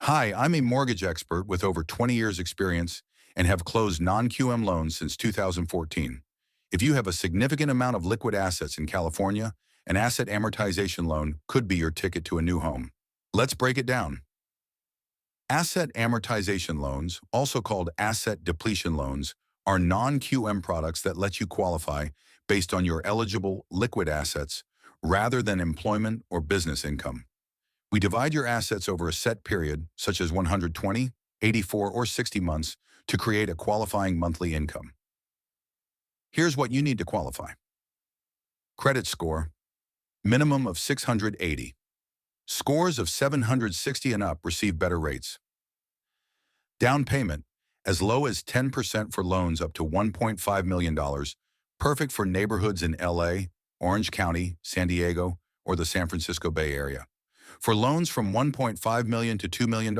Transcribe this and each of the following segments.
Hi, I'm a mortgage expert with over 20 years experience and have closed non-QM loans since 2014. If you have a significant amount of liquid assets in California, an asset amortization loan could be your ticket to a new home. Let's break it down. Asset amortization loans, also called asset depletion loans, are non-QM products that let you qualify based on your eligible liquid assets rather than employment or business income. We divide your assets over a set period, such as 120, 84, or 60 months, to create a qualifying monthly income. Here's what you need to qualify. Credit score, minimum of 680. Scores of 760 and up receive better rates. Down payment, as low as 10% for loans up to $1.5 million, perfect for neighborhoods in LA, Orange County, San Diego, or the San Francisco Bay Area. For loans from $1.5 million to $2 million,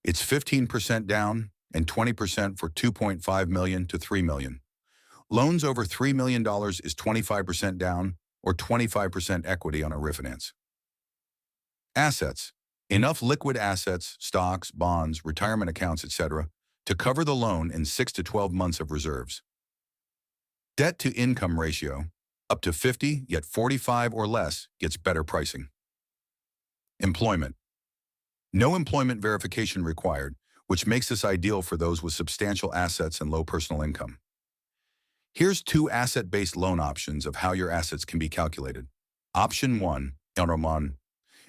it's 15% down and 20% for $2.5 million to $3 million. Loans over $3 million is 25% down or 25% equity on a refinance. Assets, enough liquid assets, stocks, bonds, retirement accounts, etc., to cover the loan in 6 to 12 months of reserves. Debt to income ratio, up to 50, yet 45 or less gets better pricing. Employment. No employment verification required, which makes this ideal for those with substantial assets and low personal income. Here's 2 asset-based loan options of how your assets can be calculated. Option 1, Enroman.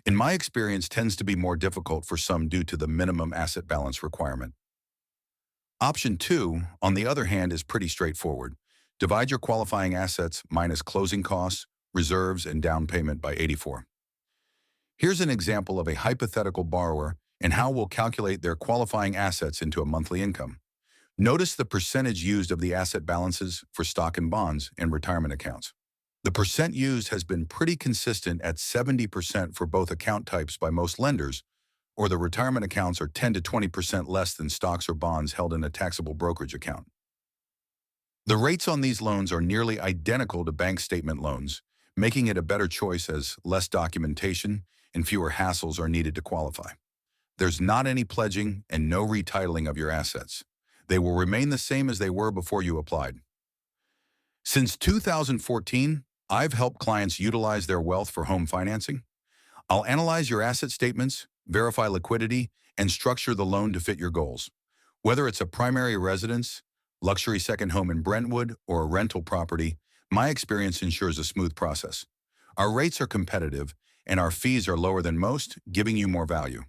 In my experience, tends to be more difficult for some due to the minimum asset balance requirement. Option 2, on the other hand, is pretty straightforward. Divide your qualifying assets minus closing costs, reserves, and down payment by 84. Here's an example of a hypothetical borrower and how we'll calculate their qualifying assets into a monthly income. Notice the percentage used of the asset balances for stock and bonds and retirement accounts. The percent used has been pretty consistent at 70% for both account types by most lenders, or the retirement accounts are 10 to 20% less than stocks or bonds held in a taxable brokerage account. The rates on these loans are nearly identical to bank statement loans, making it a better choice as less documentation and fewer hassles are needed to qualify. There's not any pledging and no retitling of your assets. They will remain the same as they were before you applied. Since 2014, I've helped clients utilize their wealth for home financing. I'll analyze your asset statements, verify liquidity, and structure the loan to fit your goals. Whether it's a primary residence, luxury second home in Brentwood, or a rental property, my experience ensures a smooth process. Our rates are competitive, and our fees are lower than most, giving you more value.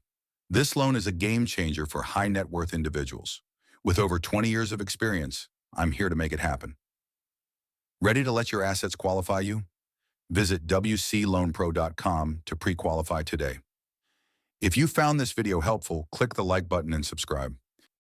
This loan is a game changer for high net worth individuals. With over 20 years of experience, I'm here to make it happen. Ready to let your assets qualify you? Visit wcloanpro.com to pre-qualify today. If you found this video helpful, click the like button and subscribe.